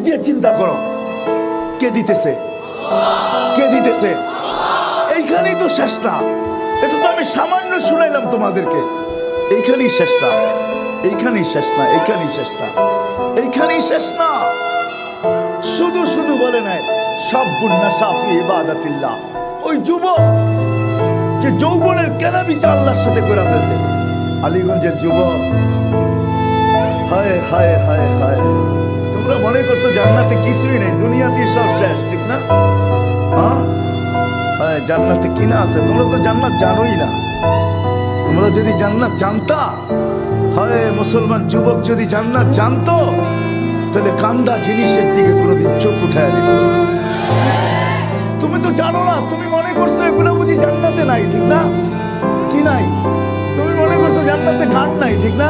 দিয়ে চিন্তা করো, কে দিতেছে? কে দিতেছে? এইখানেই তো শেষ না। এটা তো আমি সামান্য শুনাইলাম তোমাদেরকে। এইখানেই শেষ না, এইখানেই শেষ না, এইখানেই শেষ না, এইখানেই শেষ না। শুধু শুধু বলে নাই সাব্বুন নাসাফি ইবাদাতিল্লাহ, ওই যুবক যে যৌবনের কেনাবেচা আল্লাহর সাথে করে ফেলেছে, আলীগঞ্জের যুবক। হায় হায় হায় হায়, তোমরা মনে করছো জান্নাতে কিছুই নেই, দুনিয়াতেই সব শেষ, ঠিক না? হ্যাঁ, জান্নাতে কি না আছে? তোমরা তো জান্নাত জানোই না। তোমরা যদি জান্নাত জানতা, হায় মুসলমান যুবক যদি জান্নাত জানতো, তাহলে কান্দা জিনিসের দিকে কোনোদিন চোখ উঠায় দিত। তুমি তো জানো না, তুমি মনে করছো এগুলো বুঝি জান্নাতে নাই, ঠিক না? কি নাই? তুমি মনে করছো জান্নাতে গান নাই, ঠিক না?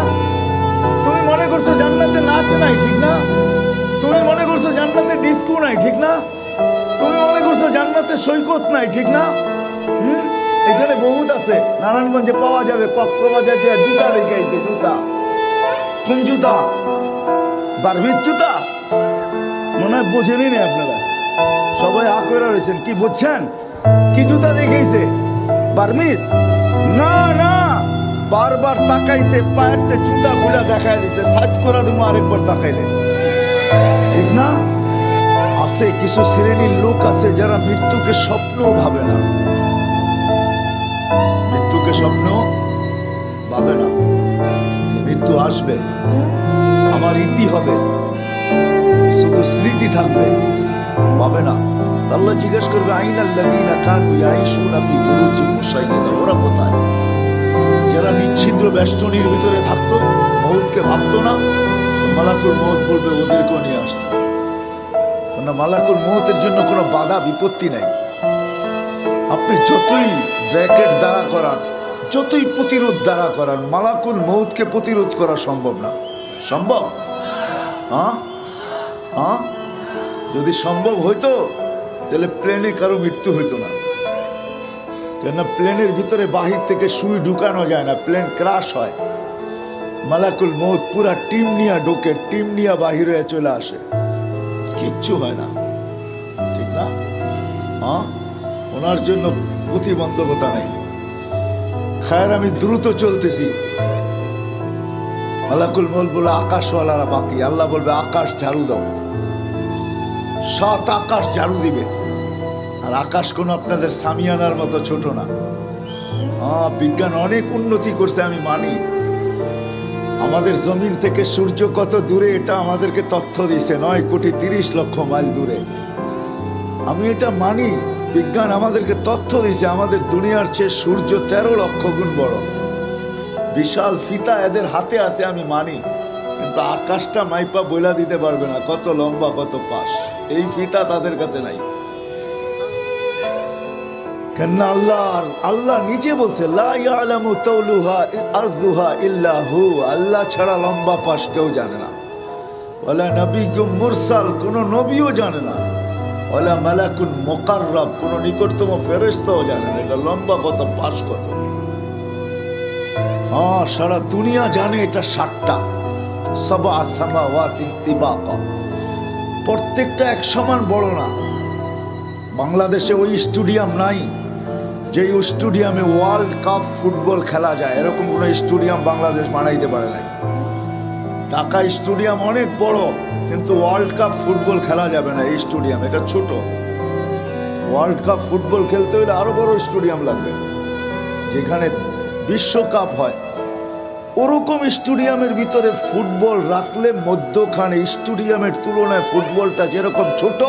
তুমি মনে করছো জান্নাতে নাচ নাই, ঠিক না? তুমি মনে করছো জান্নাতে ডিস্কো নাই, ঠিক না? তুমি মনে করছো জান্নাতে সৈকত নাই, ঠিক না? এখানে বহুত আছে, নারায়ণগঞ্জে পাওয়া যাবে। কক্সবাজার যে জুতা রেখে আইছে, জুতা। কোন জুতা? বারবিস জুতা? মনে হয় বোঝেনি না আপনারা, সবাই আ করে রয়েছেন। কি বুঝছেন? কি জুতা দেখাইছে? বার্মিস? না না, বারবার তাকাইছে, পায়েরতে জুতা গুলা দেখাই দিছে। সার্চ করা দেবো আরেকবার তাকাইলে, ঠিক না? আছে কিছু শ্রেণীর লোক আছে যারা মৃত্যুকে স্বপ্নও ভাবে না, মৃত্যুকে স্বপ্ন ভাবে না। মৃত্যু আসবে, আমার ইতি হবে, শুধু স্মৃতি থাকবে, ভাবে না। আল্লাহ জিজ্ঞেস করবে আইনাল্লাযীনা কানু ইয়াঈশুনা ফি বুরুজিন মুশাইয়্যাদা, ওরা কোথায়? যারা নিচ্ছিদ্র বেষ্টনীর ভিতরে থাকতো, মউতকে ভাবতো না, মালাকুল মউত বলবে ওদেরকেও নিয়ে আসছে। কারণ মালাকুল মউতের জন্য কোনো বাধা বিপত্তি নাই। আপনি যতই ব্র্যাকেট দ্বারা করান, যতই প্রতিরোধ দ্বারা করান, মালাকুল মউতকে প্রতিরোধ করা সম্ভব না। সম্ভব? যদি সম্ভব হইতো তাহলে প্লেনে কারো মৃত্যু হইতো না। কেন? প্লেনের ভিতরে বাহির থেকে সুই ঢুকানো যায় না, প্লেন ক্রাশ হয়। মালাকুল মউত পুরা টিম নিয়ে ঢোকে, টিম নিয়ে বাহির হয়ে চলে আসে, কিচ্ছু হয় না, ঠিক না? ওনার জন্য প্রতিবন্ধকতা নেই। খায়ের আমি দ্রুত চলতেছি, মালাকুল মউত বলে আকাশওয়ালারা বাকি। আল্লাহ বলবে আকাশ ঝাড়ু দাও, 7 আকাশ ঝাড়ু দিবে। আর আকাশ কোনো আপনাদের সামিয়ানার মতো ছোট না। বিজ্ঞান অনেক উন্নতি করছে, আমি মানি। আমাদের জমিন থেকে সূর্য কত দূরে এটা আমাদেরকে তথ্য দিছে, 9,30,00,000 মাইল দূরে। আমি এটা মানি, বিজ্ঞান আমাদেরকে তথ্য দিছে আমাদের দুনিয়ার চেয়ে সূর্য 13 লক্ষ গুণ বড়। বিশাল ফিতা এদের হাতে আছে, আমি মানি। কিন্তু আকাশটা মাইপা বইলা দিতে পারবে না কত লম্বা কত পাশ, এই ফিতা তাদের কাছে নাই। কেন? আল্লাহ নিজে বলছে লা ইয়ালামু তাওলুহা আরযুহা ইল্লা হু, আল্লাহ ছাড়া লম্বা পাশ কেউ জানে না। ওয়ালা নবিয়্যুম মুরসাল, কোন নবীও জানে না। ওয়ালা মালাকুন মুকাররাব, কোন নিকটতম ফেরেশতাও জানে না এটা লম্বা কত, পাশ কত। সারা দুনিয়া জানে এটা 7টা, সাবআ সামাওয়াতিন তিবাকা, প্রত্যেকটা এক সমান বড় না। বাংলাদেশে ওই স্টেডিয়াম নাই যে স্টেডিয়ামে ওয়ার্ল্ড কাপ ফুটবল খেলা যায়, এরকম কোনো স্টেডিয়াম বাংলাদেশ বানাইতে পারে নাই। ঢাকা স্টেডিয়াম অনেক বড়, কিন্তু ওয়ার্ল্ড কাপ ফুটবল খেলা যাবে না এই স্টেডিয়াম, এটা ছোট। ওয়ার্ল্ড কাপ ফুটবল খেলতে হলে আরো বড় স্টেডিয়াম লাগবে, যেখানে বিশ্বকাপ হয়। ওরকম স্টেডিয়ামের ভিতরে ফুটবল রাখলে মধ্যখানে স্টেডিয়ামের তুলনায় ফুটবলটা যেরকম ছোট,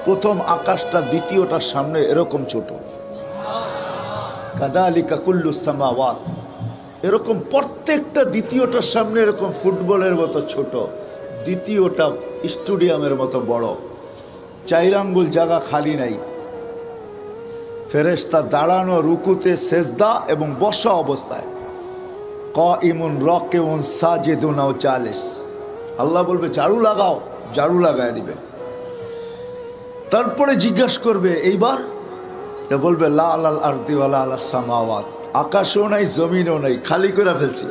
প্রথম আকাশটা দ্বিতীয়টার সামনে এরকম ছোট। কাযালিকা কুল্লুস সামাওয়াত, এরকম প্রত্যেকটা দ্বিতীয়টার সামনে এরকম ফুটবলের মতো ছোট, দ্বিতীয়টা স্টেডিয়ামের মতো বড়। 4 আঙ্গুল জায়গা খালি নাই। ফেরেশতা দাঁড়ানো, রুকুতে, সেজদা এবং বসা অবস্থায়, কাইমুন রাকিউন সাজিদুন আও জালিস। আল্লাহ বলবে ঝাড়ু লাগাও, ঝাড়ু লাগায় দিবে। তারপরে জিজ্ঞাসা করবে এইবার, বলবে লা আলাল আরদি ওয়ালা আলাস সামাওয়াত, আকাশও নাই জমিনও নাই, খালি করে ফেলছি।